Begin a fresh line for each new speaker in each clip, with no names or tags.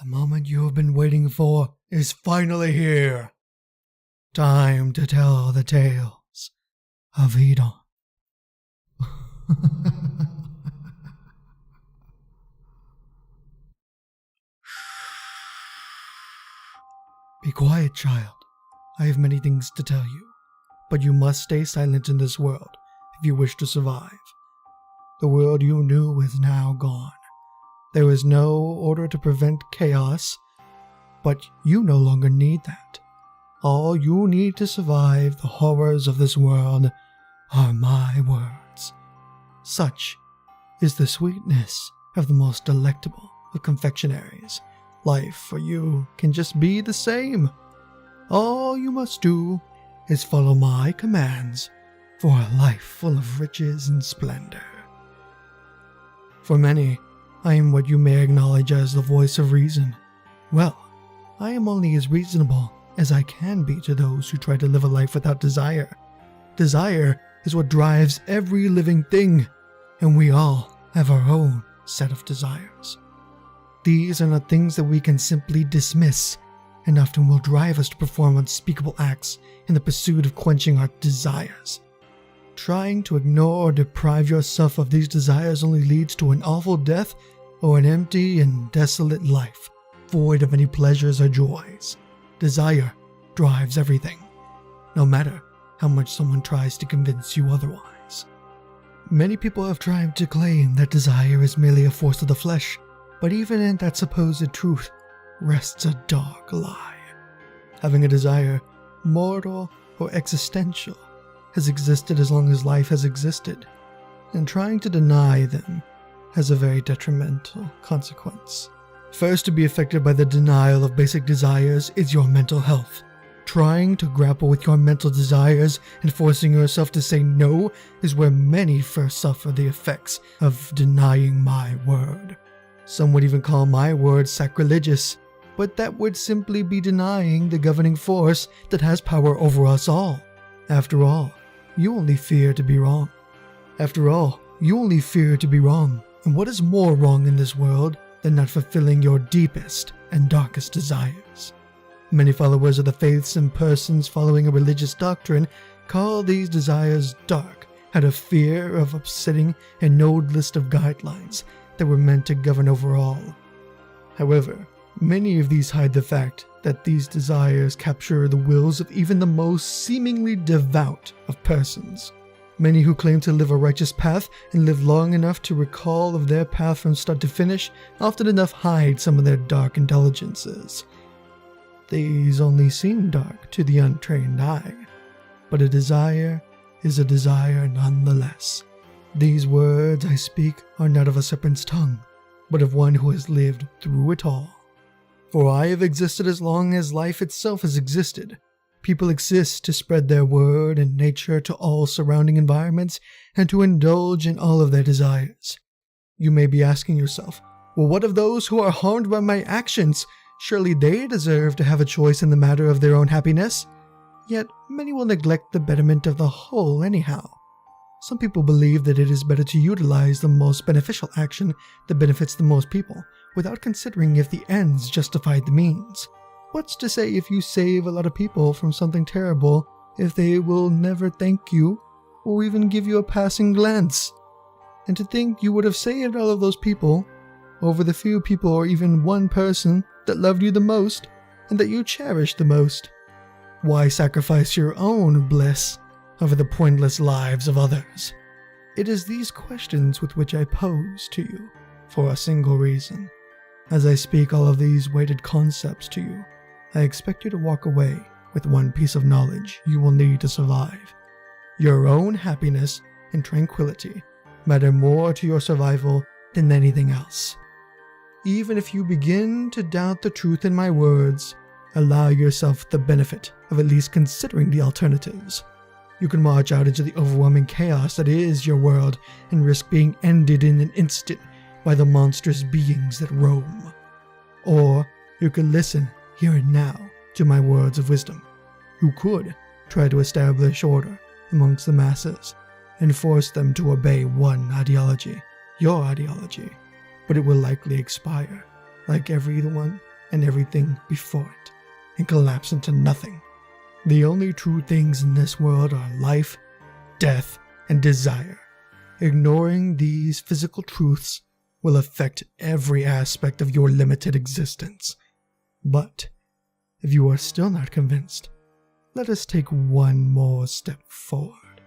The moment you have been waiting for is finally here. Time to tell the tales of Hedon. Be quiet, child. I have many things to tell you, but you must stay silent in this world if you wish to survive. The world you knew is now gone. There is no order to prevent chaos, but you no longer need that. All you need to survive the horrors of this world are my words. Such is the sweetness of the most delectable of confectionaries. Life for you can just be the same. All you must do is follow my commands for a life full of riches and splendor. For many, I am what you may acknowledge as the voice of reason. Well, I am only as reasonable as I can be to those who try to live a life without desire. Desire is what drives every living thing, and we all have our own set of desires. These are not things that we can simply dismiss, and often will drive us to perform unspeakable acts in the pursuit of quenching our desires. Trying to ignore or deprive yourself of these desires only leads to an awful death or an empty and desolate life, void of any pleasures or joys. Desire drives everything, no matter how much someone tries to convince you otherwise. Many people have tried to claim that desire is merely a force of the flesh, but even in that supposed truth rests a dark lie. Having a desire, mortal or existential, has existed as long as life has existed, and trying to deny them has a very detrimental consequence. First to be affected by the denial of basic desires is your mental health. Trying to grapple with your mental desires and forcing yourself to say no is where many first suffer the effects of denying my word. Some would even call my word sacrilegious, but that would simply be denying the governing force that has power over us all. After all, you only fear to be wrong. And what is more wrong in this world than not fulfilling your deepest and darkest desires? Many followers of the faiths and persons following a religious doctrine call these desires dark out of fear of upsetting an old list of guidelines that were meant to govern over all. However, many of these hide the fact that these desires capture the wills of even the most seemingly devout of persons. Many who claim to live a righteous path and live long enough to recall of their path from start to finish often enough hide some of their dark intelligences. These only seem dark to the untrained eye, but a desire is a desire nonetheless. These words I speak are not of a serpent's tongue, but of one who has lived through it all. For I have existed as long as life itself has existed. People exist to spread their word and nature to all surrounding environments and to indulge in all of their desires. You may be asking yourself, well, what of those who are harmed by my actions? Surely they deserve to have a choice in the matter of their own happiness. Yet many will neglect the betterment of the whole anyhow. Some people believe that it is better to utilize the most beneficial action that benefits the most people, without considering if the ends justify the means. What's to say if you save a lot of people from something terrible if they will never thank you or even give you a passing glance? And to think you would have saved all of those people over the few people or even one person that loved you the most and that you cherished the most. Why sacrifice your own bliss over the pointless lives of others? It is these questions with which I pose to you for a single reason. As I speak all of these weighted concepts to you, I expect you to walk away with one piece of knowledge you will need to survive. Your own happiness and tranquility matter more to your survival than anything else. Even if you begin to doubt the truth in my words, allow yourself the benefit of at least considering the alternatives. You can march out into the overwhelming chaos that is your world and risk being ended in an instant by the monstrous beings that roam. Or you could listen here and now to my words of wisdom. You could try to establish order amongst the masses and force them to obey one ideology, your ideology, but it will likely expire, like everyone and everything before it, and collapse into nothing. The only true things in this world are life, death, and desire. Ignoring these physical truths will affect every aspect of your limited existence. But if you are still not convinced, let us take one more step forward.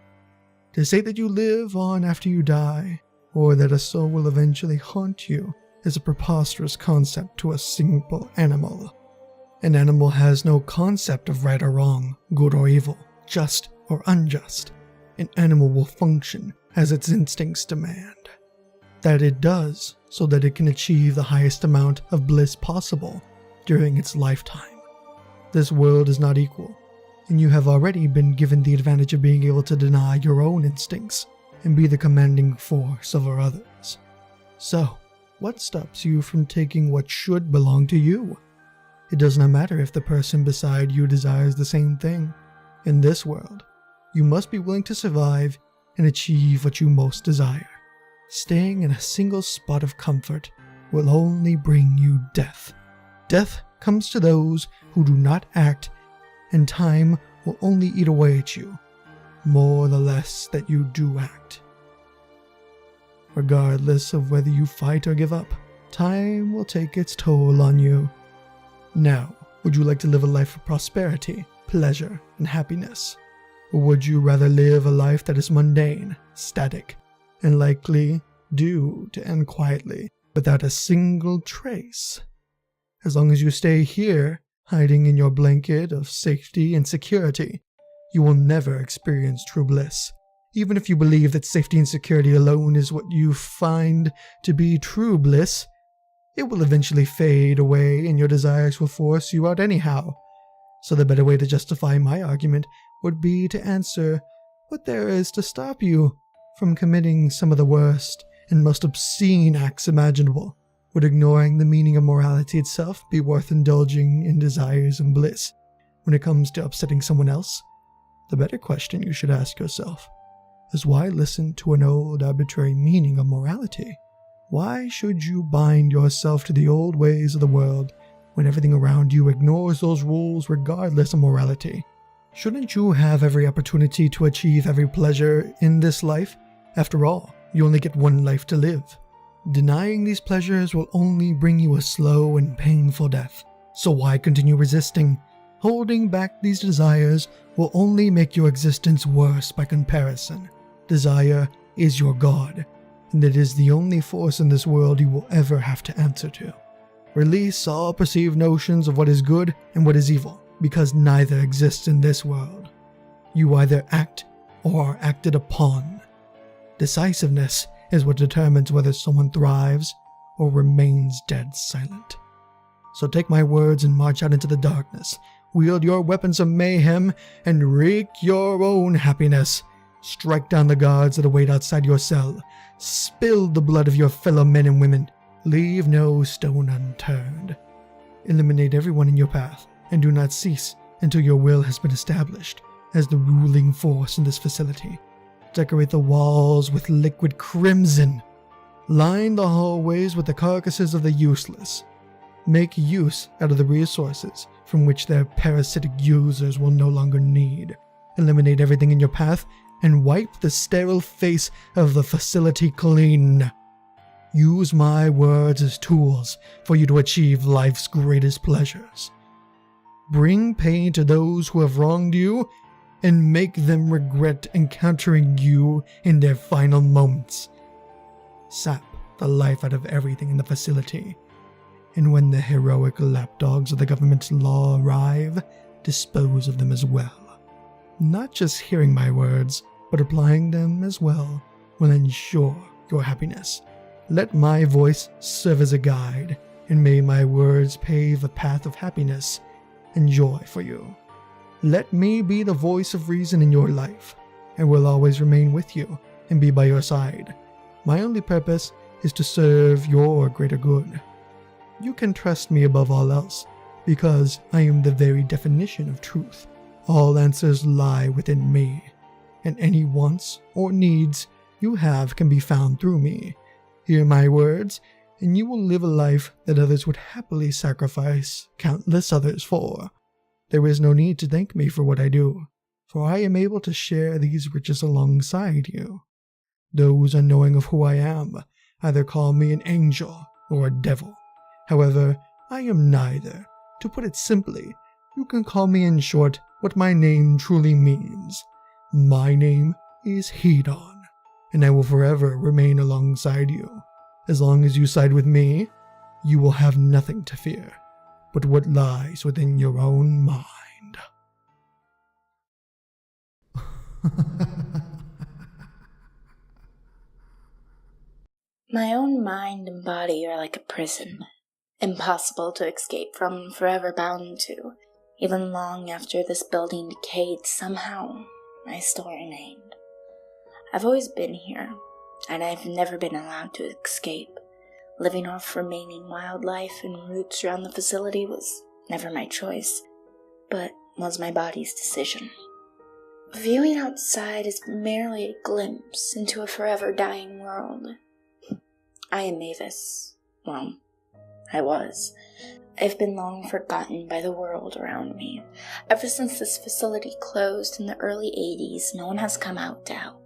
To say that you live on after you die, or that a soul will eventually haunt you, is a preposterous concept to a simple animal. An animal has no concept of right or wrong, good or evil, just or unjust. An animal will function as its instincts demand. That it does so that it can achieve the highest amount of bliss possible during its lifetime. This world is not equal, and you have already been given the advantage of being able to deny your own instincts and be the commanding force over others. So, what stops you from taking what should belong to you? It does not matter if the person beside you desires the same thing. In this world, you must be willing to survive and achieve what you most desire. Staying in a single spot of comfort will only bring you death. Death comes to those who do not act, and time will only eat away at you, more the less that you do act. Regardless of whether you fight or give up, time will take its toll on you. Now, would you like to live a life of prosperity, pleasure, and happiness? Or would you rather live a life that is mundane, static, and likely due to end quietly without a single trace? As long as you stay here, hiding in your blanket of safety and security, you will never experience true bliss. Even if you believe that safety and security alone is what you find to be true bliss, it will eventually fade away and your desires will force you out anyhow. So the better way to justify my argument would be to answer what there is to stop you from committing some of the worst and most obscene acts imaginable. Would ignoring the meaning of morality itself be worth indulging in desires and bliss when it comes to upsetting someone else? The better question you should ask yourself is why listen to an old arbitrary meaning of morality? Why should you bind yourself to the old ways of the world when everything around you ignores those rules regardless of morality? Shouldn't you have every opportunity to achieve every pleasure in this life? After all, you only get one life to live. Denying these pleasures will only bring you a slow and painful death. So why continue resisting? Holding back these desires will only make your existence worse by comparison. Desire is your God, and it is the only force in this world you will ever have to answer to. Release all perceived notions of what is good and what is evil, because neither exists in this world. You either act or are acted upon. Decisiveness is what determines whether someone thrives or remains dead silent. So take my words and march out into the darkness, wield your weapons of mayhem, and wreak your own happiness. Strike down the guards that await outside your cell. Spill the blood of your fellow men and women. Leave no stone unturned. Eliminate everyone in your path, and do not cease until your will has been established as the ruling force in this facility. Decorate the walls with liquid crimson. Line the hallways with the carcasses of the useless. Make use out of the resources from which their parasitic users will no longer need. Eliminate everything in your path and wipe the sterile face of the facility clean. Use my words as tools for you to achieve life's greatest pleasures. Bring pain to those who have wronged you and make them regret encountering you in their final moments. Sap the life out of everything in the facility, and when the heroic lapdogs of the government's law arrive, dispose of them as well. Not just hearing my words, but applying them as well will ensure your happiness. Let my voice serve as a guide, and may my words pave a path of happiness and joy for you. Let me be the voice of reason in your life. I will always remain with you and be by your side. My only purpose is to serve your greater good. You can trust me above all else, because I am the very definition of truth. All answers lie within me, and any wants or needs you have can be found through me. Hear my words, and you will live a life that others would happily sacrifice countless others for. There is no need to thank me for what I do, for I am able to share these riches alongside you. Those unknowing of who I am either call me an angel or a devil. However, I am neither. To put it simply, you can call me in short what my name truly means. My name is Hedon, and I will forever remain alongside you. As long as you side with me, you will have nothing to fear but what lies within your own mind.
My own mind and body are like a prison, impossible to escape from, forever bound to. Even long after this building decayed, somehow I still remained. I've always been here, and I've never been allowed to escape. Living off remaining wildlife and roots around the facility was never my choice, but was my body's decision. Viewing outside is merely a glimpse into a forever dying world. I am Mavis. Well, I was. I've been long forgotten by the world around me. Ever since this facility closed in the early 80s, no one has come out to help.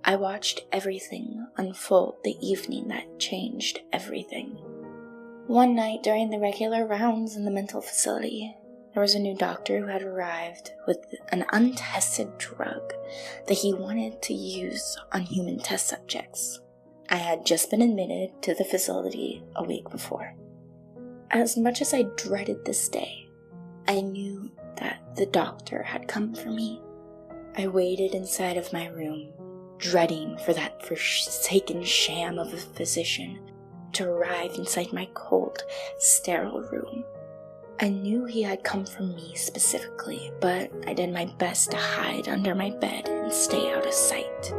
I watched everything unfold the evening that changed everything. One night during the regular rounds in the mental facility, there was a new doctor who had arrived with an untested drug that he wanted to use on human test subjects. I had just been admitted to the facility a week before. As much as I dreaded this day, I knew that the doctor had come for me. I waited inside of my room, dreading for that forsaken sham of a physician to arrive inside my cold, sterile room. I knew he had come for me specifically, but I did my best to hide under my bed and stay out of sight.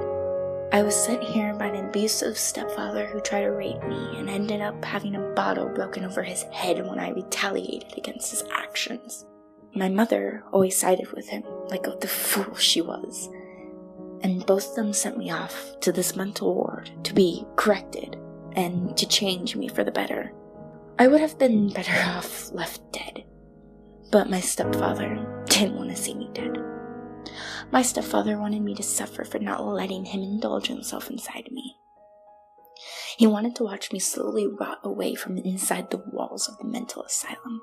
I was sent here by an abusive stepfather who tried to rape me and ended up having a bottle broken over his head when I retaliated against his actions. My mother always sided with him, like the fool she was, and both of them sent me off to this mental ward to be corrected and to change me for the better. I would have been better off left dead, but my stepfather didn't want to see me dead. My stepfather wanted me to suffer for not letting him indulge himself inside me. He wanted to watch me slowly rot away from inside the walls of the mental asylum.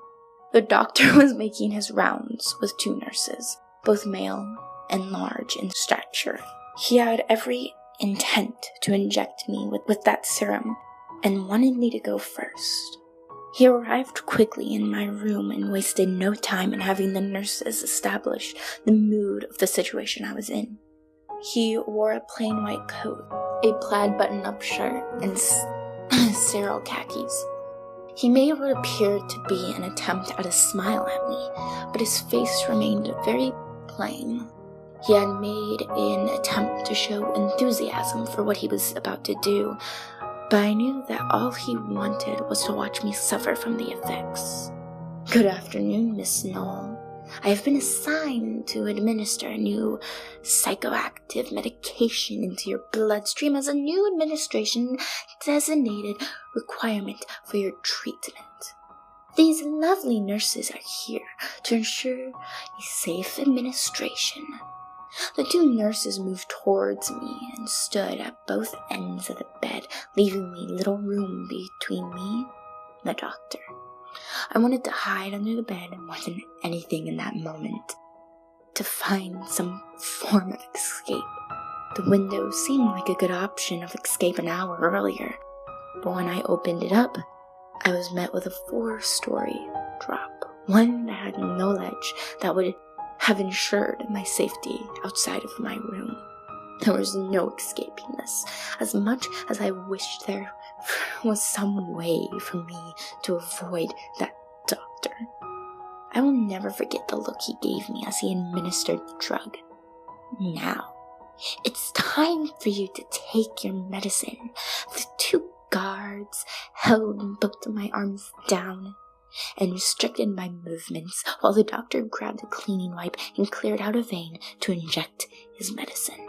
The doctor was making his rounds with 2 nurses, both male and large in stature. He had every intent to inject me with that serum and wanted me to go first. He arrived quickly in my room and wasted no time in having the nurses establish the mood of the situation I was in. He wore a plain white coat, a plaid button-up shirt, and sterile khakis. He made what appeared to be an attempt at a smile at me, but his face remained very plain. He had made an attempt to show enthusiasm for what he was about to do, but I knew that all he wanted was to watch me suffer from the effects. Good afternoon, Miss Knoll. I have been assigned to administer a new psychoactive medication into your bloodstream as a new administration designated requirement for your treatment. These lovely nurses are here to ensure a safe administration. The 2 nurses moved towards me and stood at both ends of the bed, leaving me little room between me and the doctor. I wanted to hide under the bed more than anything in that moment, to find some form of escape. The window seemed like a good option of escape an hour earlier, but when I opened it up, I was met with a 4-story drop, one that had no ledge that would have ensured my safety outside of my room. There was no escaping this, as much as I wished there was some way for me to avoid that doctor. I will never forget the look he gave me as he administered the drug. Now, it's time for you to take your medicine. The 2 guards held both of my arms down and restricted my movements while the doctor grabbed a cleaning wipe and cleared out a vein to inject his medicine.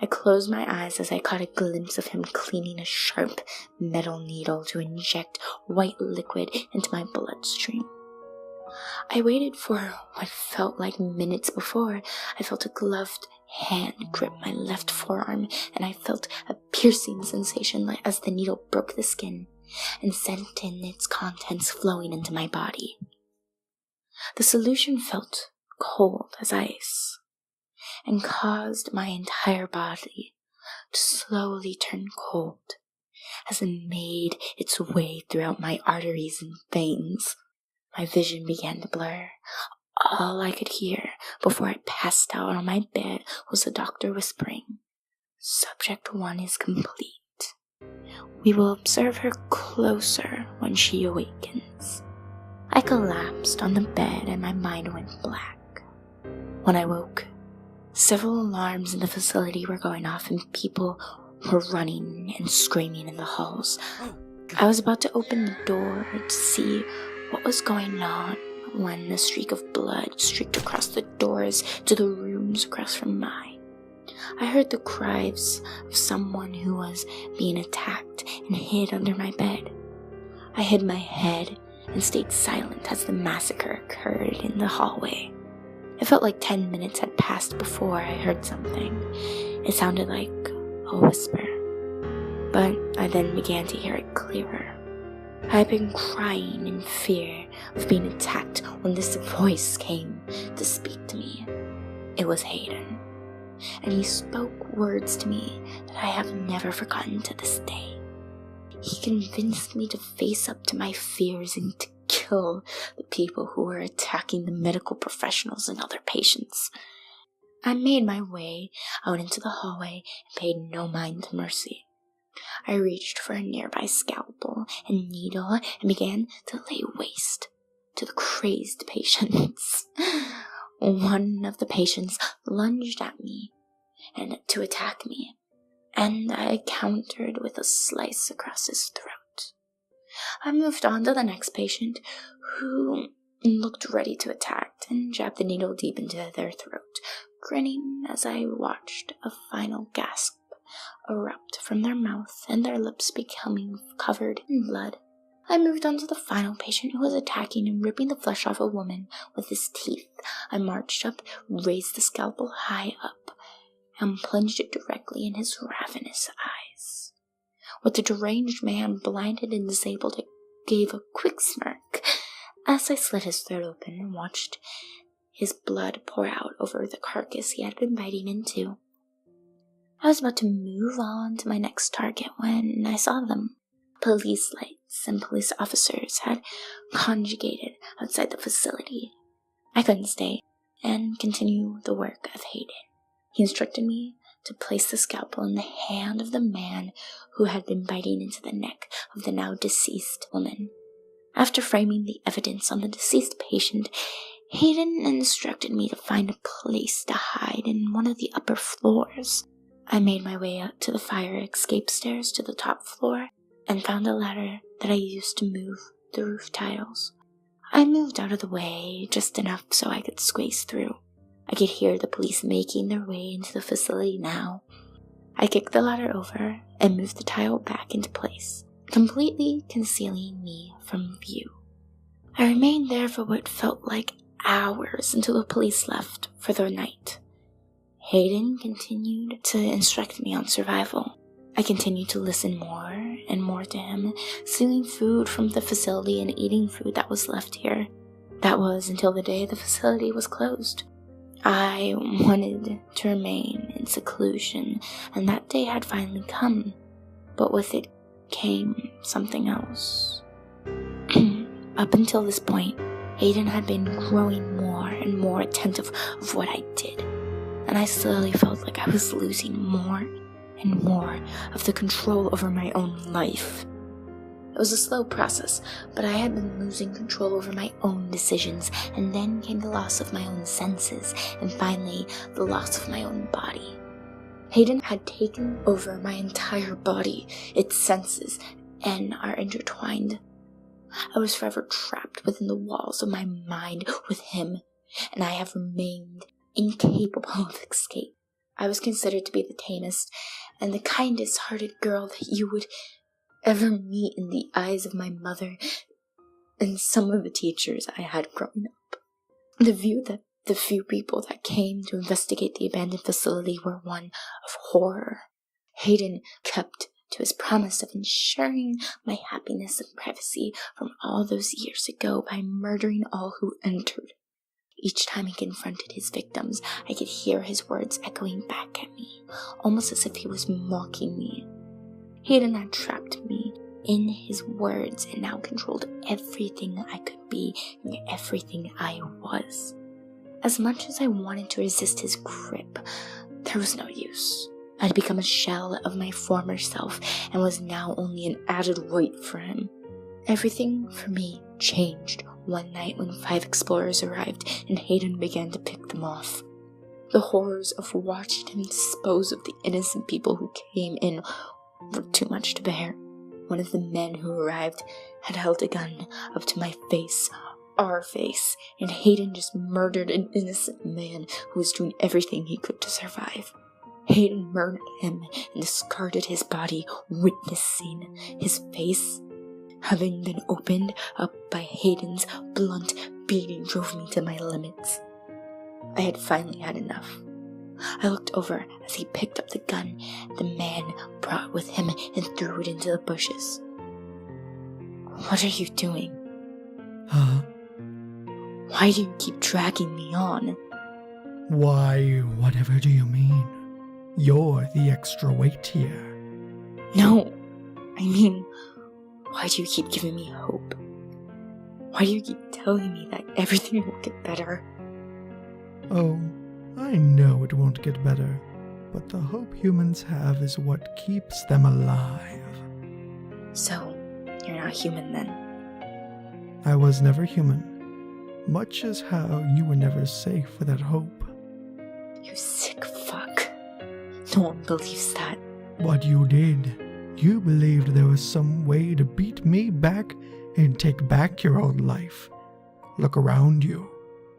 I closed my eyes as I caught a glimpse of him cleaning a sharp metal needle to inject white liquid into my bloodstream. I waited for what felt like minutes before I felt a gloved hand grip my left forearm, and I felt a piercing sensation as the needle broke the skin and sent in its contents flowing into my body. The solution felt cold as ice and caused my entire body to slowly turn cold as it made its way throughout my arteries and veins. My vision began to blur. All I could hear before I passed out on my bed was the doctor whispering, "Subject 1 is complete. We will observe her closer when she awakens." I collapsed on the bed and my mind went black. When I woke, several alarms in the facility were going off and people were running and screaming in the halls. I was about to open the door to see what was going on when a streak of blood streaked across the doors to the rooms across from mine. I heard the cries of someone who was being attacked and hid under my bed. I hid my head and stayed silent as the massacre occurred in the hallway. It felt like 10 minutes had passed before I heard something. It sounded like a whisper, but I then began to hear it clearer. I had been crying in fear of being attacked when this voice came to speak to me. It was Hedon, and he spoke words to me that I have never forgotten to this day. He convinced me to face up to my fears and to kill the people who were attacking the medical professionals and other patients. I made my way out into the hallway and paid no mind to mercy. I reached for a nearby scalpel and needle and began to lay waste to the crazed patients. One of the patients lunged at me and to attack me, and I countered with a slice across his throat. I moved on to the next patient, who looked ready to attack, and jabbed the needle deep into their throat, grinning as I watched a final gasp erupt from their mouth and their lips becoming covered in blood. I moved on to the final patient who was attacking and ripping the flesh off a woman with his teeth. I marched up, raised the scalpel high up, and plunged it directly in his ravenous eyes. With the deranged man blinded and disabled, I gave a quick smirk as I slit his throat open and watched his blood pour out over the carcass he had been biting into. I was about to move on to my next target when I saw them. Police lights and police officers had congregated outside the facility. I couldn't stay and continue the work of Hedon. He instructed me to place the scalpel in the hand of the man who had been biting into the neck of the now deceased woman. After framing the evidence on the deceased patient, Hedon instructed me to find a place to hide in one of the upper floors. I made my way up to the fire escape stairs to the top floor and found a ladder that I used to move the roof tiles. I moved out of the way just enough so I could squeeze through. I could hear the police making their way into the facility now. I kicked the ladder over and moved the tile back into place, completely concealing me from view. I remained there for what felt like hours until the police left for the night. Hedon continued to instruct me on survival. I continued to listen more and more to him, stealing food from the facility and eating food that was left here. That was until the day the facility was closed. I wanted to remain in seclusion, and that day had finally come, but with it came something else. Up until this point, Hedon had been growing more and more attentive of what I did, and I slowly felt like I was losing more and more of the control over my own life. It was a slow process, but I had been losing control over my own decisions, and then came the loss of my own senses, and finally the loss of my own body. Hedon had taken over my entire body, its senses, and are intertwined. I was forever trapped within the walls of my mind with him, and I have remained incapable of escape. I was considered to be the tamest and the kindest-hearted girl that you would ever meet in the eyes of my mother and some of the teachers I had growing up. The view that the few people that came to investigate the abandoned facility were one of horror. Hedon kept to his promise of ensuring my happiness and privacy from all those years ago by murdering all who entered. Each time he confronted his victims, I could hear his words echoing back at me, almost as if he was mocking me. Hedon had trapped me in his words and now controlled everything I could be and everything I was. As much as I wanted to resist his grip, there was no use. I'd become a shell of my former self and was now only an added weight for him. Everything for me changed one night when 5 explorers arrived and Hedon began to pick them off. The horrors of watching him dispose of the innocent people who came in were too much to bear. One of the men who arrived had held a gun up to my face, our face, and Hedon just murdered an innocent man who was doing everything he could to survive. Hedon murdered him and discarded his body, witnessing his face having been opened up by Hedon's blunt beating drove me to my limits. I had finally had enough. I looked over as he picked up the gun the man brought with him and threw it into the bushes. What are you doing?
Huh?
Why do you keep dragging me on?
Why, whatever do you mean? You're the extra weight here.
No, I mean, why do you keep giving me hope? Why do you keep telling me that everything will get better?
Oh, I know it won't get better, but the hope humans have is what keeps them alive.
So, you're not human then?
I was never human, much as how you were never safe without hope.
You sick fuck. No one believes that.
What you did. You believed there was some way to beat me back and take back your old life. Look around you.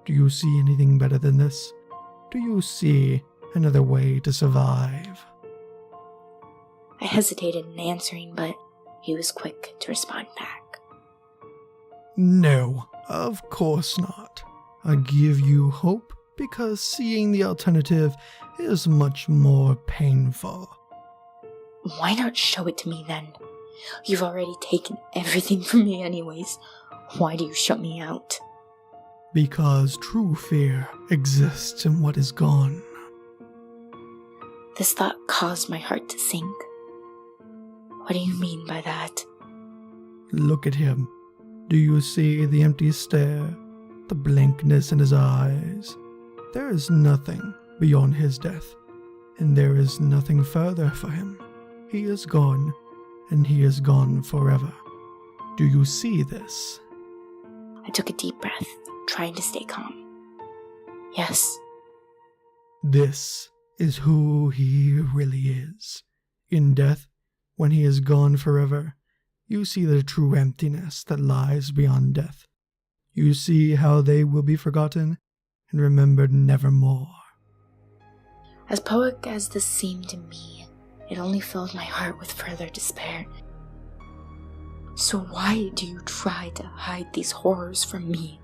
Do you see anything better than this? Do you see another way to survive?
I hesitated in answering, but he was quick to respond back.
No, of course not. I give you hope because seeing the alternative is much more painful.
Why not show it to me then? You've already taken everything from me anyways. Why do you shut me out?
Because true fear exists in what is gone.
This thought caused my heart to sink. What do you mean by that?
Look at him. Do you see the empty stare, the blankness in his eyes? There is nothing beyond his death, and there is nothing further for him. He is gone, and he is gone forever. Do you see this?
I took a deep breath, trying to stay calm. Yes.
This is who he really is. In death, when he is gone forever, you see the true emptiness that lies beyond death. You see how they will be forgotten and remembered nevermore.
As poetic as this seemed to me, it only filled my heart with further despair. So why do you try to hide these horrors from me?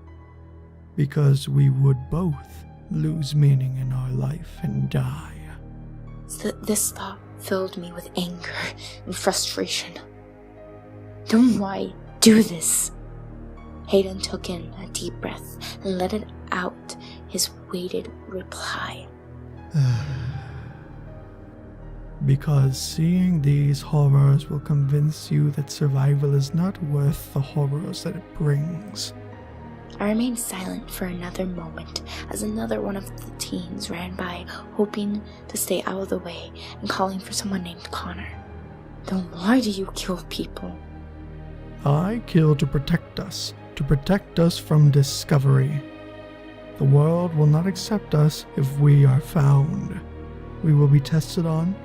Because we would both lose meaning in our life and die.
This thought filled me with anger and frustration. Then why do this? Hedon took in a deep breath and let it out his weighted reply.
Because seeing these horrors will convince you that survival is not worth the horrors that it brings.
I remained silent for another moment as another one of the teens ran by, hoping to stay out of the way and calling for someone named Connor. Then why do you kill people?
I kill to protect us from discovery. The world will not accept us if we are found. We will be tested on,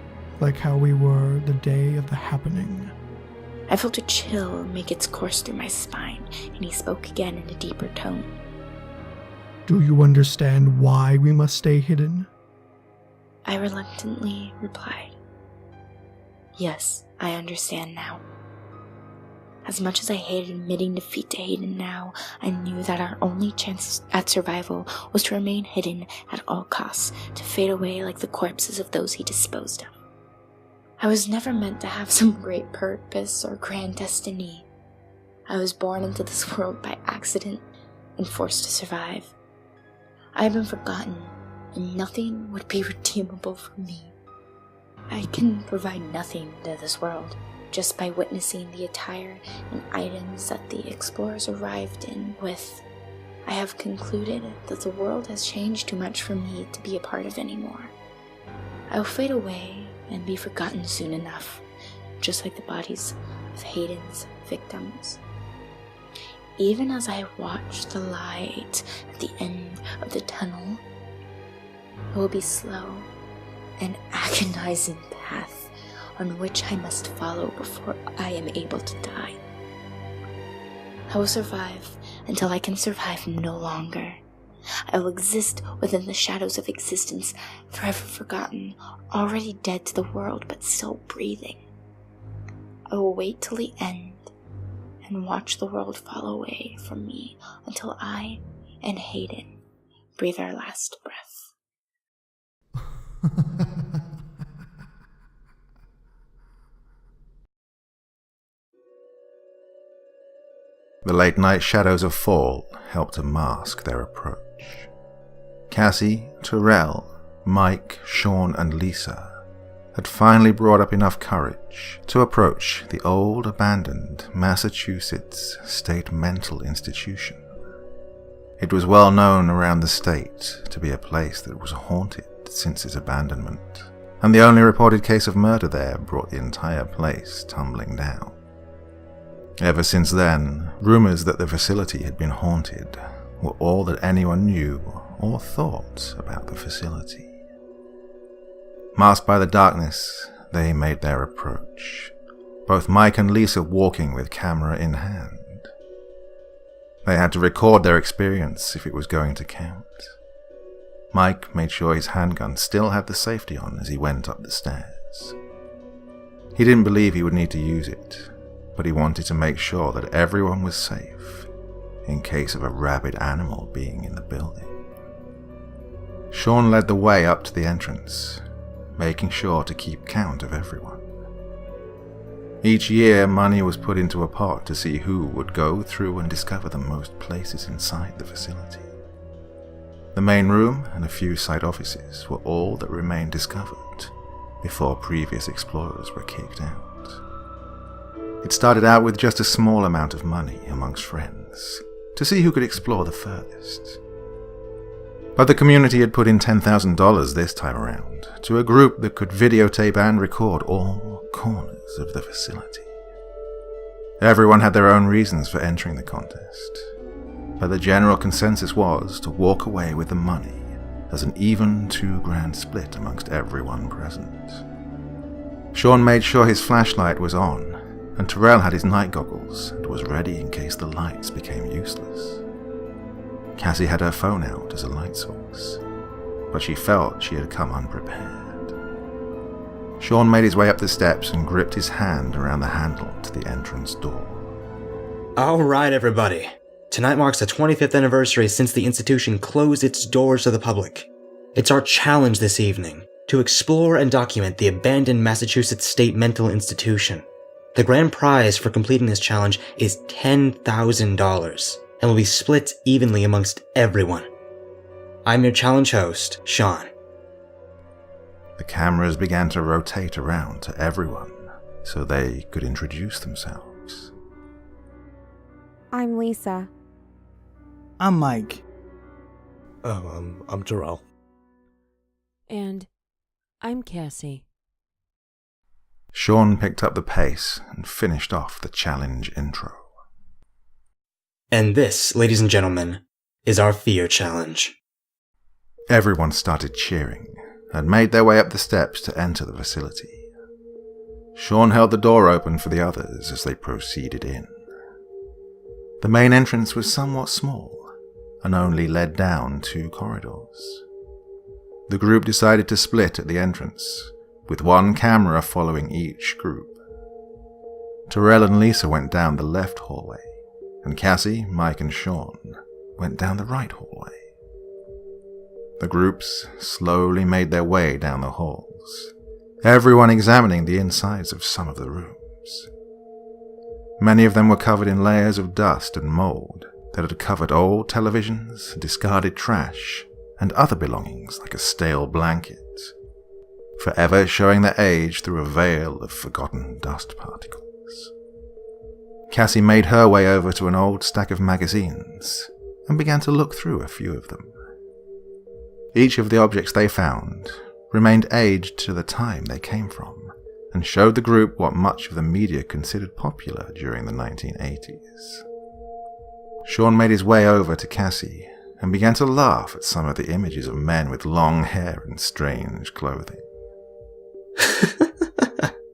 like how we were the day of the happening.
I felt a chill make its course through my spine, and he spoke again in a deeper tone.
Do you understand why we must stay hidden?
I reluctantly replied, "Yes, I understand now." As much as I hated admitting defeat to Hedon now, I knew that our only chance at survival was to remain hidden at all costs, to fade away like the corpses of those he disposed of. I was never meant to have some great purpose or grand destiny. I was born into this world by accident and forced to survive. I had been forgotten, and nothing would be redeemable for me. I can provide nothing to this world, just by witnessing the attire and items that the explorers arrived in with. I have concluded that the world has changed too much for me to be a part of anymore. I will fade away and be forgotten soon enough, just like the bodies of Hedon's victims. Even as I watch the light at the end of the tunnel, it will be slow and agonizing path on which I must follow before I am able to die. I will survive until I can survive no longer. I will exist within the shadows of existence, forever forgotten, already dead to the world but still breathing. I will wait till the end and watch the world fall away from me until I and Hedon breathe our last breath.
The late-night shadows of fall helped to mask their approach. Cassie, Terrell, Mike, Sean, and Lisa had finally brought up enough courage to approach the old, abandoned Massachusetts State Mental Institution. It was well known around the state to be a place that was haunted since its abandonment, and the only reported case of murder there brought the entire place tumbling down. Ever since then, rumors that the facility had been haunted were all that anyone knew or thought about the facility. Masked by the darkness, they made their approach, both Mike and Lisa walking with camera in hand. They had to record their experience if it was going to count. Mike made sure his handgun still had the safety on as he went up the stairs. He didn't believe he would need to use it, but he wanted to make sure that everyone was safe in case of a rabid animal being in the building. Sean led the way up to the entrance, making sure to keep count of everyone. Each year, money was put into a pot to see who would go through and discover the most places inside the facility. The main room and a few side offices were all that remained discovered before previous explorers were kicked out. It started out with just a small amount of money amongst friends to see who could explore the furthest. But the community had put in $10,000 this time around to a group that could videotape and record all corners of the facility. Everyone had their own reasons for entering the contest, but the general consensus was to walk away with the money as an even $2,000 split amongst everyone present. Sean made sure his flashlight was on, and Terrell had his night goggles and was ready in case the lights became useless. Cassie had her phone out as a light source, but she felt she had come unprepared. Sean made his way up the steps and gripped his hand around the handle to the entrance door.
Alright everybody, tonight marks the 25th anniversary since the institution closed its doors to the public. It's our challenge this evening, to explore and document the abandoned Massachusetts State Mental Institution. The grand prize for completing this challenge is $10,000, and will be split evenly amongst everyone. I'm your challenge host, Sean.
The cameras began to rotate around to everyone so they could introduce themselves.
I'm Lisa.
I'm Mike.
I'm Terrell.
And I'm Cassie.
Sean picked up the pace and finished off the challenge intro.
And this, ladies and gentlemen, is our fear challenge.
Everyone started cheering and made their way up the steps to enter the facility. Sean held the door open for the others as they proceeded in. The main entrance was somewhat small and only led down 2 corridors. The group decided to split at the entrance, with one camera following each group. Terrell and Lisa went down the left hallway, and Cassie, Mike, and Sean went down the right hallway. The groups slowly made their way down the halls, everyone examining the insides of some of the rooms. Many of them were covered in layers of dust and mold that had covered old televisions, discarded trash, and other belongings like a stale blanket, forever showing their age through a veil of forgotten dust particles. Cassie made her way over to an old stack of magazines and began to look through a few of them. Each of the objects they found remained aged to the time they came from and showed the group what much of the media considered popular during the 1980s. Sean made his way over to Cassie and began to laugh at some of the images of men with long hair and strange clothing.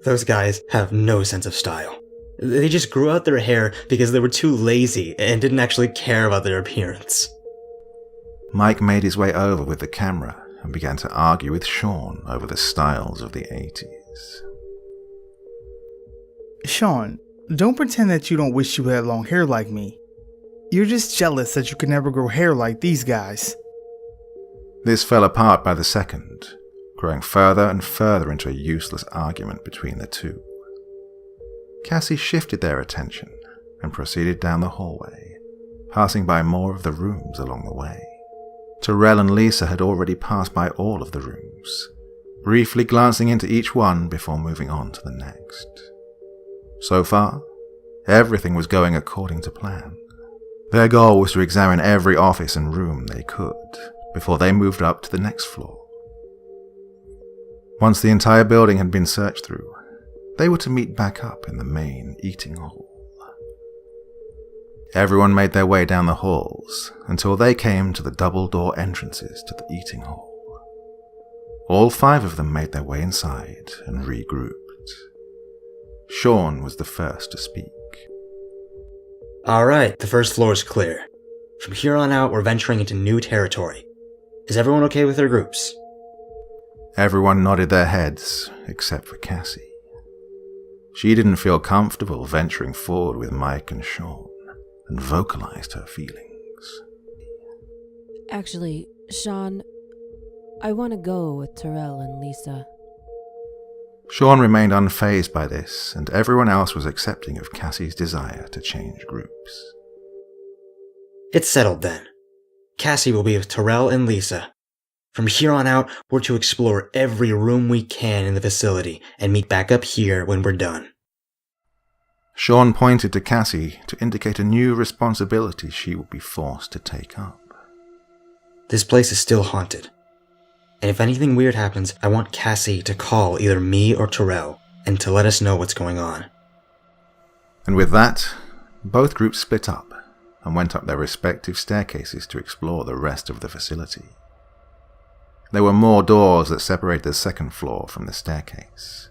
Those guys have no sense of style. They just grew out their hair because they were too lazy and didn't actually care about their appearance.
Mike made his way over with the camera and began to argue with Sean over the styles of the 80s.
Sean, don't pretend that you don't wish you had long hair like me. You're just jealous that you could never grow hair like these guys.
This fell apart by the second, growing further and further into a useless argument between the two. Cassie shifted their attention and proceeded down the hallway, passing by more of the rooms along the way. Terrell and Lisa had already passed by all of the rooms, briefly glancing into each one before moving on to the next. So far, everything was going according to plan. Their goal was to examine every office and room they could before they moved up to the next floor. Once the entire building had been searched through, they were to meet back up in the main eating hall. Everyone made their way down the halls until they came to the double-door entrances to the eating hall. All 5 of them made their way inside and regrouped. Sean was the first to speak.
Alright, the first floor is clear. From here on out, we're venturing into new territory. Is everyone okay with their groups?
Everyone nodded their heads, except for Cassie. She didn't feel comfortable venturing forward with Mike and Sean, and vocalized her feelings.
Actually, Sean, I want to go with Terrell and Lisa.
Sean remained unfazed by this, and everyone else was accepting of Cassie's desire to change groups.
It's settled then. Cassie will be with Terrell and Lisa. From here on out, we're to explore every room we can in the facility and meet back up here when we're done.
Sean pointed to Cassie to indicate a new responsibility she would be forced to take up.
This place is still haunted. And if anything weird happens, I want Cassie to call either me or Terrell and to let us know what's going on.
And with that, both groups split up and went up their respective staircases to explore the rest of the facility. There were more doors that separated the second floor from the staircase,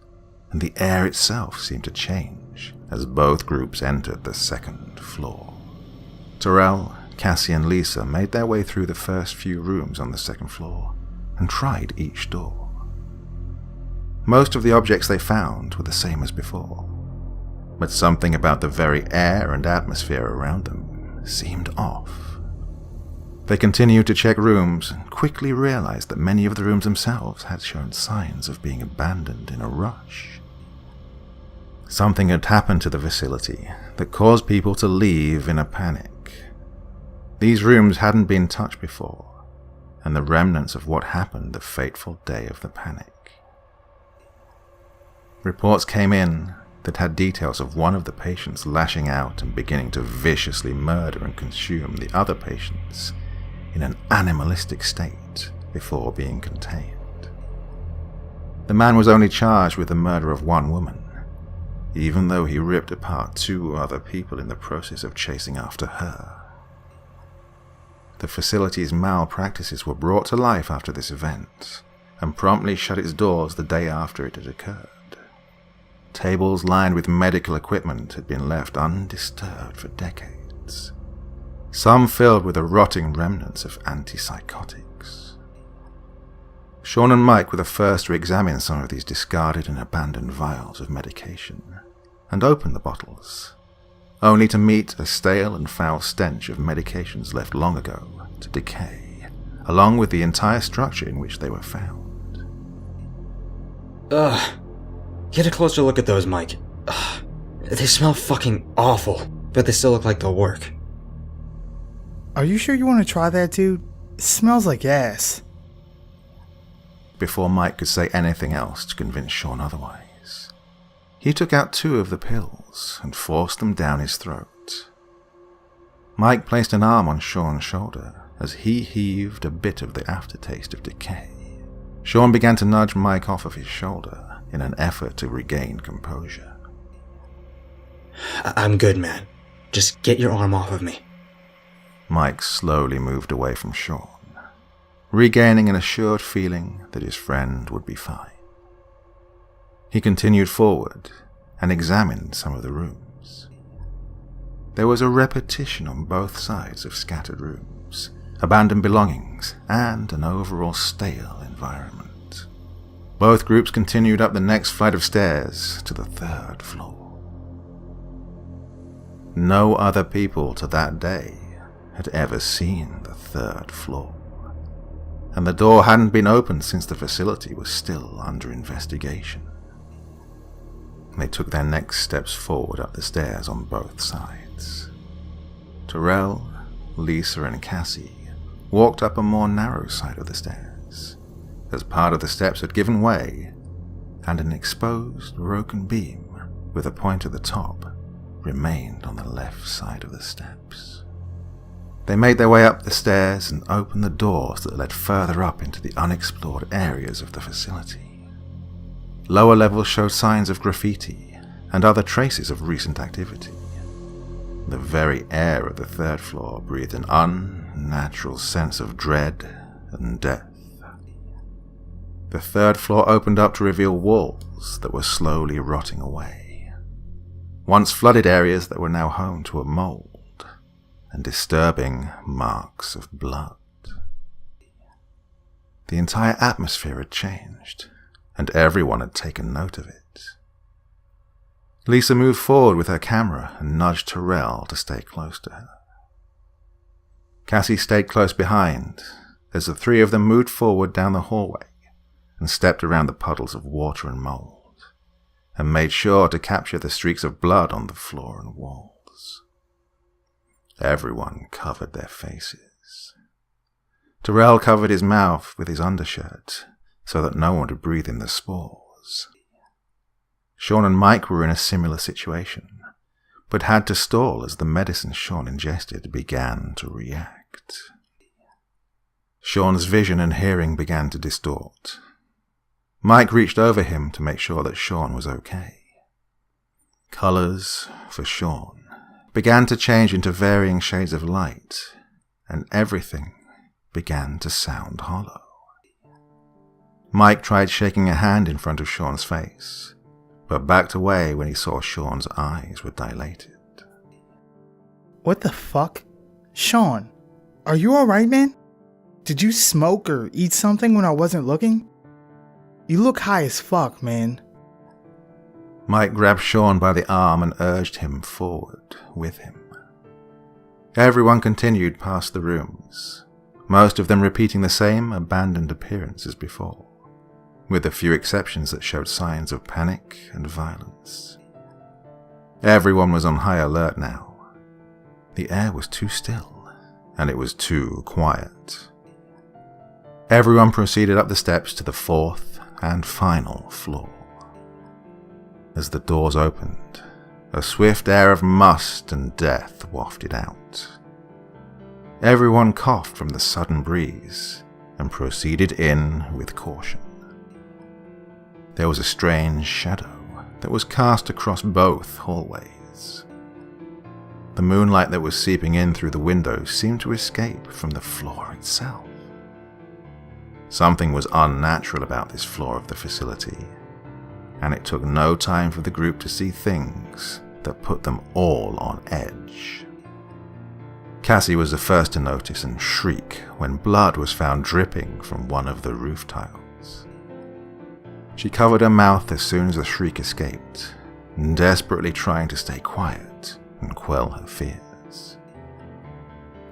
and the air itself seemed to change as both groups entered the second floor. Terrell, Cassie, and Lisa made their way through the first few rooms on the second floor and tried each door. Most of the objects they found were the same as before, but something about the very air and atmosphere around them seemed off. They continued to check rooms and quickly realized that many of the rooms themselves had shown signs of being abandoned in a rush. Something had happened to the facility that caused people to leave in a panic. These rooms hadn't been touched before, and the remnants of what happened the fateful day of the panic. Reports came in that had details of one of the patients lashing out and beginning to viciously murder and consume the other patients in an animalistic state before being contained. The man was only charged with the murder of one woman, even though he ripped apart 2 other people in the process of chasing after her. The facility's malpractices were brought to life after this event, and promptly shut its doors the day after it had occurred. Tables lined with medical equipment had been left undisturbed for decades, some filled with the rotting remnants of antipsychotics. Sean and Mike were the first to examine some of these discarded and abandoned vials of medication, and open the bottles, only to meet a stale and foul stench of medications left long ago to decay, along with the entire structure in which they were found.
Ugh. Get a closer look at those, Mike. Ugh. They smell fucking awful, but they still look like they'll work.
Are you sure you want to try that, dude? It smells like ass.
Before Mike could say anything else to convince Sean otherwise, he took out 2 of the pills and forced them down his throat. Mike placed an arm on Sean's shoulder as he heaved a bit of the aftertaste of decay. Sean began to nudge Mike off of his shoulder in an effort to regain composure.
I'm good, man. Just get your arm off of me.
Mike slowly moved away from Sean, regaining an assured feeling that his friend would be fine. He continued forward and examined some of the rooms. There was a repetition on both sides of scattered rooms, abandoned belongings, and an overall stale environment. Both groups continued up the next flight of stairs to the 3rd floor. No other people to that day had ever seen the 3rd floor, and the door hadn't been opened since the facility was still under investigation. They took their next steps forward up the stairs on both sides. Terrell, Lisa, and Cassie walked up a more narrow side of the stairs, as part of the steps had given way, and an exposed, broken beam with a point at the top remained on the left side of the steps. They made their way up the stairs and opened the doors that led further up into the unexplored areas of the facility. Lower levels showed signs of graffiti and other traces of recent activity. The very air of the 3rd floor breathed an unnatural sense of dread and death. The 3rd floor opened up to reveal walls that were slowly rotting away, once flooded areas that were now home to a mold and disturbing marks of blood. The entire atmosphere had changed, and everyone had taken note of it. Lisa moved forward with her camera and nudged Terrell to stay close to her. Cassie stayed close behind as the 3 of them moved forward down the hallway and stepped around the puddles of water and mold, and made sure to capture the streaks of blood on the floor and walls. Everyone covered their faces. Terrell covered his mouth with his undershirt so that no one would breathe in the spores. Sean and Mike were in a similar situation, but had to stall as the medicine Sean ingested began to react. Sean's vision and hearing began to distort. Mike reached over him to make sure that Sean was okay. Colors for Sean began to change into varying shades of light, and everything began to sound hollow. Mike tried shaking a hand in front of Sean's face, but backed away when he saw Sean's eyes were dilated.
What the fuck? Sean, are you alright, man? Did you smoke or eat something when I wasn't looking? You look high as fuck, man.
Mike grabbed Sean by the arm and urged him forward with him. Everyone continued past the rooms, most of them repeating the same abandoned appearance as before, with a few exceptions that showed signs of panic and violence. Everyone was on high alert now. The air was too still, and it was too quiet. Everyone proceeded up the steps to the 4th and final floor. As the doors opened, a swift air of must and death wafted out. Everyone coughed from the sudden breeze and proceeded in with caution. There was a strange shadow that was cast across both hallways. The moonlight that was seeping in through the windows seemed to escape from the floor itself. Something was unnatural about this floor of the facility, and it took no time for the group to see things that put them all on edge. Cassie was the first to notice and shriek when blood was found dripping from one of the roof tiles. She covered her mouth as soon as the shriek escaped, desperately trying to stay quiet and quell her fears.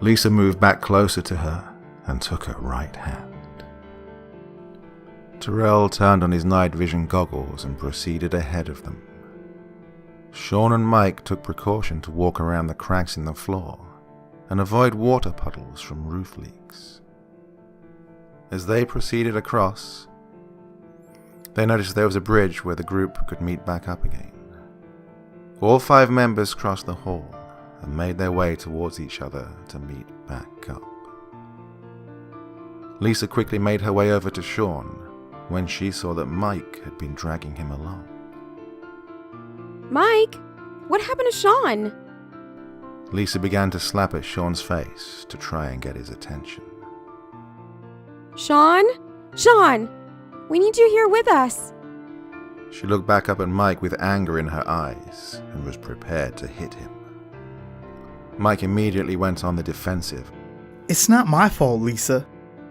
Lisa moved back closer to her and took her right hand. Terrell turned on his night vision goggles and proceeded ahead of them. Sean and Mike took precaution to walk around the cracks in the floor and avoid water puddles from roof leaks. As they proceeded across, they noticed there was a bridge where the group could meet back up again. All 5 members crossed the hall and made their way towards each other to meet back up. Lisa quickly made her way over to Sean when she saw that Mike had been dragging him along.
Mike, what happened to Sean?
Lisa began to slap at Sean's face to try and get his attention.
Sean? Sean! We need you here with us.
She looked back up at Mike with anger in her eyes and was prepared to hit him. Mike immediately went on the defensive.
It's not my fault, Lisa.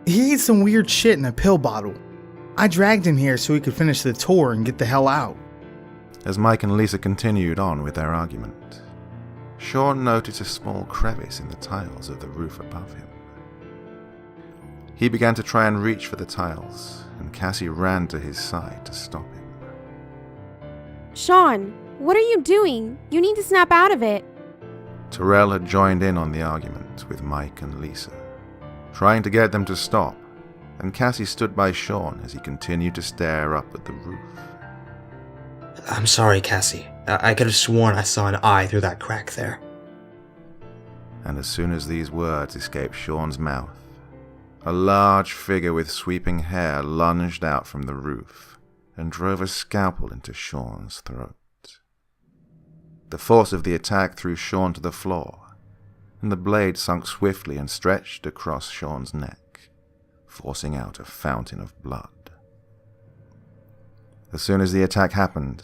He ate some weird shit in a pill bottle. I dragged him here so he could finish the tour and get the hell out.
As Mike and Lisa continued on with their argument, Sean noticed a small crevice in the tiles of the roof above him. He began to try and reach for the tiles, and Cassie ran to his side to stop him.
Sean, what are you doing? You need to snap out of it.
Terrell had joined in on the argument with Mike and Lisa, trying to get them to stop, and Cassie stood by Sean as he continued to stare up at the roof.
I'm sorry, Cassie. I could have sworn I saw an eye through that crack there.
And as soon as these words escaped Sean's mouth, a large figure with sweeping hair lunged out from the roof and drove a scalpel into Sean's throat. The force of the attack threw Sean to the floor, and the blade sunk swiftly and stretched across Sean's neck, forcing out a fountain of blood. As soon as the attack happened,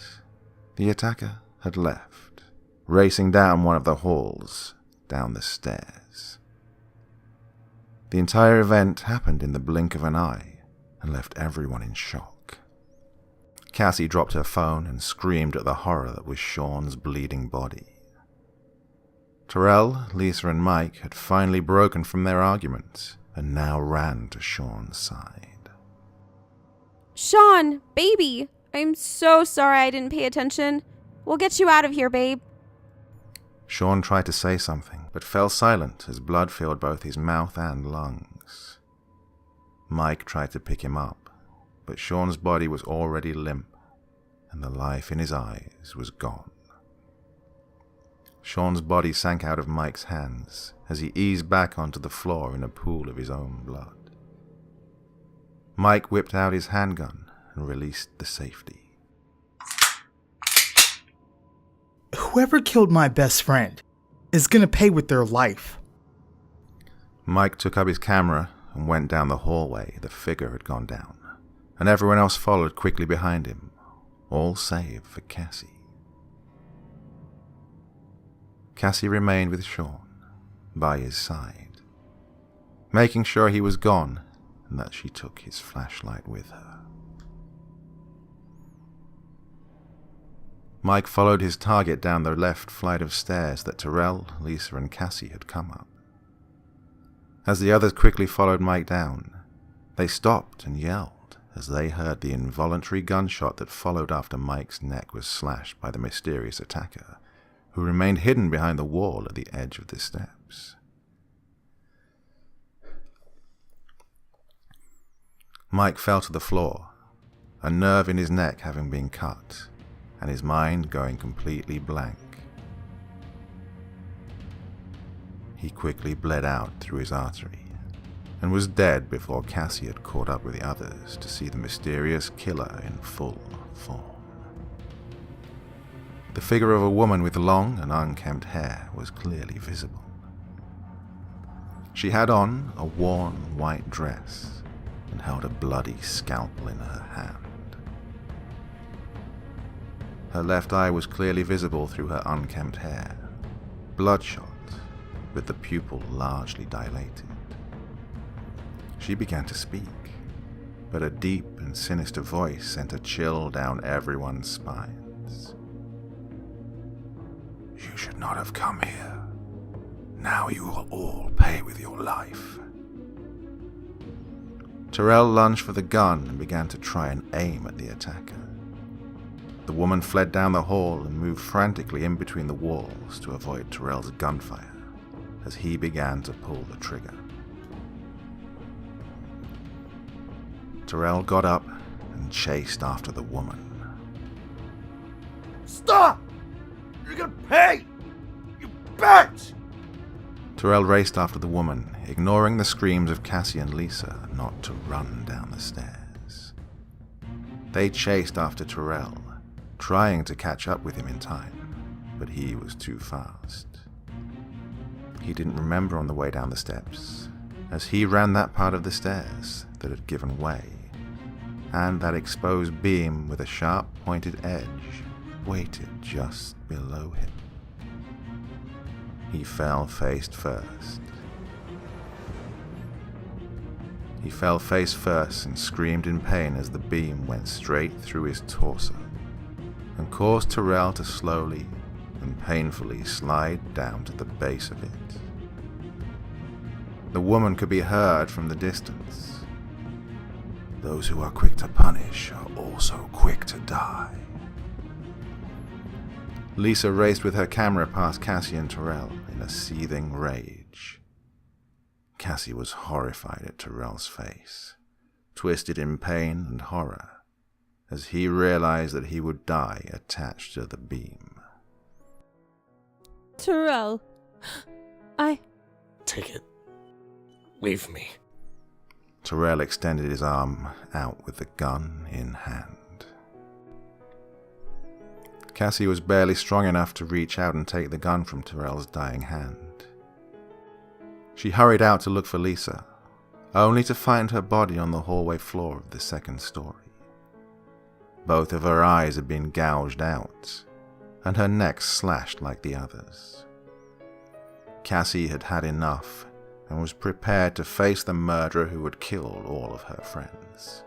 the attacker had left, racing down one of the halls, down the stairs. The entire event happened in the blink of an eye and left everyone in shock. Cassie dropped her phone and screamed at the horror that was Sean's bleeding body. Terrell, Lisa, and Mike had finally broken from their argument and now ran to Sean's side.
Sean, baby, I'm so sorry I didn't pay attention. We'll get you out of here, babe.
Sean tried to say something, but fell silent as blood filled both his mouth and lungs. Mike tried to pick him up, but Sean's body was already limp, and the life in his eyes was gone. Sean's body sank out of Mike's hands as he eased back onto the floor in a pool of his own blood. Mike whipped out his handgun and released the safety.
Whoever killed my best friend is gonna pay with their life.
Mike took up his camera and went down the hallway the figure had gone down, and everyone else followed quickly behind him, all save for Cassie. Cassie remained with Sean, by his side, making sure he was gone and that she took his flashlight with her. Mike followed his target down the left flight of stairs that Terrell, Lisa, and Cassie had come up. As the others quickly followed Mike down, they stopped and yelled as they heard the involuntary gunshot that followed after Mike's neck was slashed by the mysterious attacker, who remained hidden behind the wall at the edge of the steps. Mike fell to the floor, a nerve in his neck having been cut, and his mind going completely blank. He quickly bled out through his artery, and was dead before Cassie had caught up with the others to see the mysterious killer in full form. The figure of a woman with long and unkempt hair was clearly visible. She had on a worn white dress and held a bloody scalpel in her hand. Her left eye was clearly visible through her unkempt hair, bloodshot, with the pupil largely dilated. She began to speak, but a deep and sinister voice sent a chill down everyone's spines. "You should not have come here. Now you will all pay with your life." Terrell lunged for the gun and began to try and aim at the attacker. The woman fled down the hall and moved frantically in between the walls to avoid Terrell's gunfire as he began to pull the trigger. Terrell got up and chased after the woman.
Stop! You're gonna pay! You bitch!
Terrell raced after the woman, ignoring the screams of Cassie and Lisa not to run down the stairs. They chased after Terrell, trying to catch up with him in time, but he was too fast. He didn't remember on the way down the steps, as he ran that part of the stairs that had given way, and that exposed beam with a sharp pointed edge waited just below him. He fell face first. He fell face first and screamed in pain as the beam went straight through his torso and caused Terrell to slowly and painfully slide down to the base of it. The woman could be heard from the distance. "Those who are quick to punish are also quick to die." Lisa raced with her camera past Cassie and Terrell in a seething rage. Cassie was horrified at Terrell's face, twisted in pain and horror, as he realized that he would die attached to the beam.
Terrell,
Take it. Leave me.
Terrell extended his arm out with the gun in hand. Cassie was barely strong enough to reach out and take the gun from Terrell's dying hand. She hurried out to look for Lisa, only to find her body on the hallway floor of the second story. Both of her eyes had been gouged out, and her neck slashed like the others. Cassie had had enough and was prepared to face the murderer who had killed all of her friends.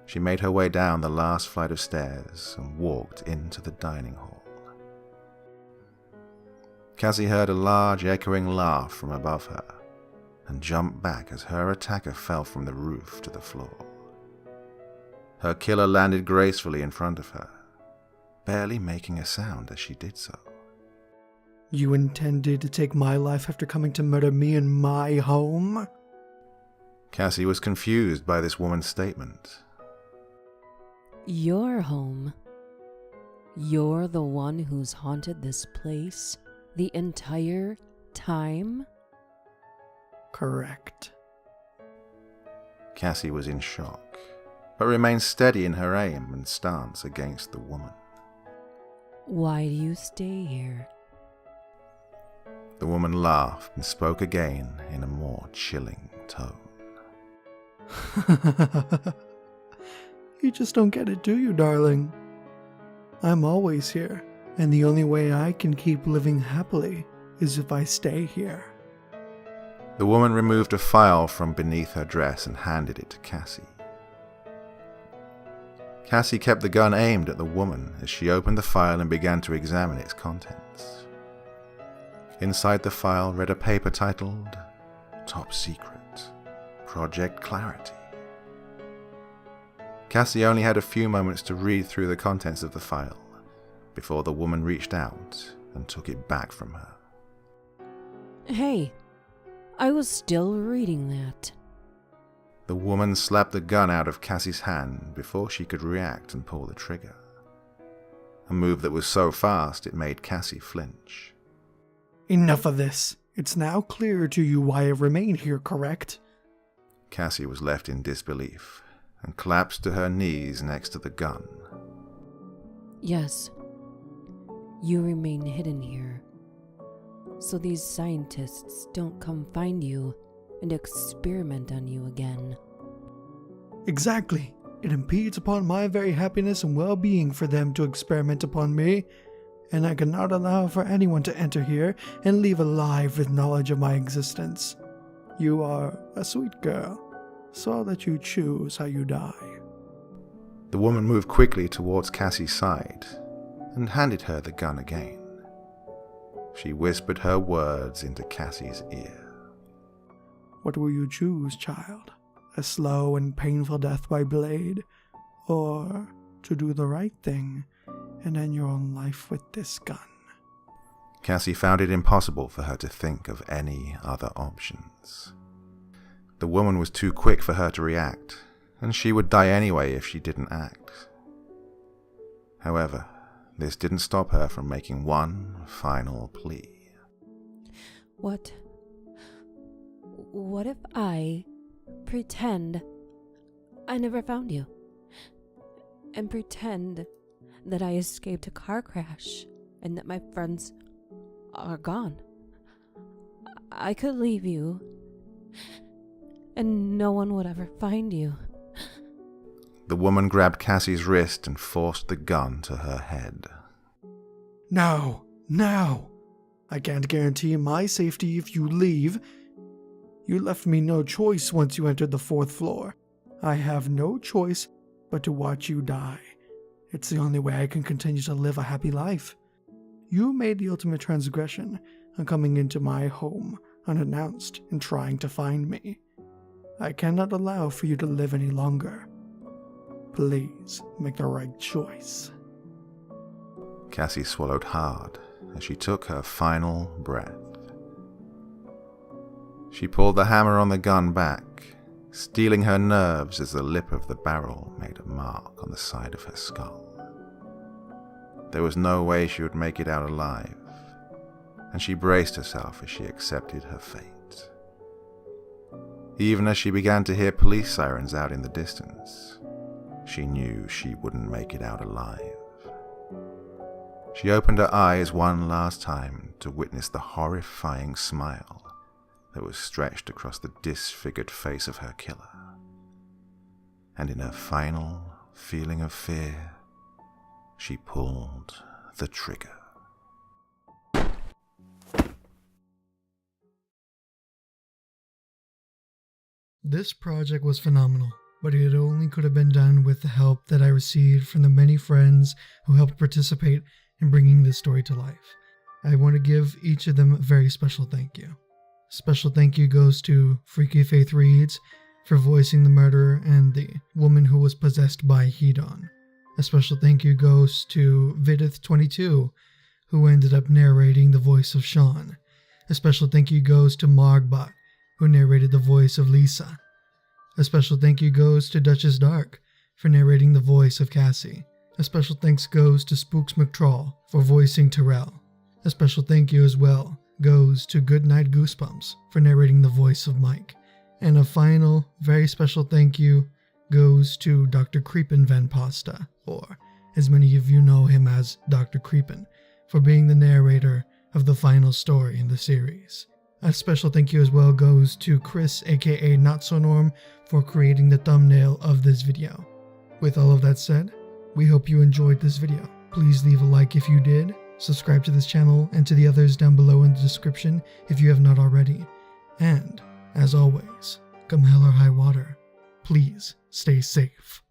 She made her way down the last flight of stairs and walked into the dining hall. Cassie heard a large echoing laugh from above her and jumped back as her attacker fell from the roof to the floor. Her killer landed gracefully in front of her, barely making a sound as she did so.
You intended to take my life after coming to murder me in my home?
Cassie was confused by this woman's statement.
your home. You're the one who's haunted this place the entire time?
Correct.
Cassie was in shock, but remained steady in her aim and stance against the woman.
Why do you stay here?
The woman laughed and spoke again in a more chilling tone.
You just don't get it, do you, darling? I'm always here, and the only way I can keep living happily is if I stay here.
The woman removed a file from beneath her dress and handed it to Cassie. Cassie kept the gun aimed at the woman as she opened the file and began to examine its contents. Inside the file read a paper titled, Top Secret, Project Clarity. Cassie only had a few moments to read through the contents of the file before the woman reached out and took it back from her.
Hey, I was still reading that.
The woman slapped the gun out of Cassie's hand before she could react and pull the trigger, a move that was so fast it made Cassie flinch.
Enough of this. It's now clear to you why I remain here, correct?
Cassie was left in disbelief and collapsed to her knees next to the gun.
Yes, you remain hidden here, so these scientists don't come find you and experiment on you again.
Exactly. It impedes upon my very happiness and well-being for them to experiment upon me, and I cannot allow for anyone to enter here and leave alive with knowledge of my existence. You are a sweet girl, so I'll let you choose how you die.
The woman moved quickly towards Cassie's side and handed her the gun again. She whispered her words into Cassie's ear.
What will you choose, child? A slow and painful death by blade, or to do the right thing and end your own life with this gun?
Cassie found it impossible for her to think of any other options. The woman was too quick for her to react, and she would die anyway if she didn't act. However, this didn't stop her from making one final plea.
What if I pretend I never found you? And pretend that I escaped a car crash and that my friends are gone. I could leave you and no one would ever find you.
The woman grabbed Cassie's wrist and forced the gun to her head.
No! I can't guarantee my safety if you leave. You left me no choice once you entered the 4th floor. I have no choice but to watch you die. It's the only way I can continue to live a happy life. You made the ultimate transgression on coming into my home unannounced and trying to find me. I cannot allow for you to live any longer. Please make the right choice.
Cassie swallowed hard as she took her final breath. She pulled the hammer on the gun back, steeling her nerves as the lip of the barrel made a mark on the side of her skull. There was no way she would make it out alive, and she braced herself as she accepted her fate. Even as she began to hear police sirens out in the distance, she knew she wouldn't make it out alive. She opened her eyes one last time to witness the horrifying smile that was stretched across the disfigured face of her killer. And in her final feeling of fear, she pulled the trigger.
This project was phenomenal, but it only could have been done with the help that I received from the many friends who helped participate in bringing this story to life. I want to give each of them a very special thank you. Special thank you goes to Freaky Faith Reads for voicing the murderer and the woman who was possessed by Hedon. A special thank you goes to Vidith22, who ended up narrating the voice of Sean. A special thank you goes to Margbot, who narrated the voice of Lisa. A special thank you goes to Duchess Dark for narrating the voice of Cassie. A special thanks goes to Spooks McTrawl for voicing Terrell. A special thank you as well goes to Goodnight Goosebumps for narrating the voice of Mike. And a final, very special thank you goes to Dr. Creepin Van Pasta, or as many of you know him as Dr. Creepin, for being the narrator of the final story in the series. A special thank you as well goes to Chris, aka Not So Norm, for creating the thumbnail of this video. With all of that said, we hope you enjoyed this video. Please leave a like if you did, subscribe to this channel and to the others down below in the description if you have not already. And, as always, come hell or high water, please stay safe.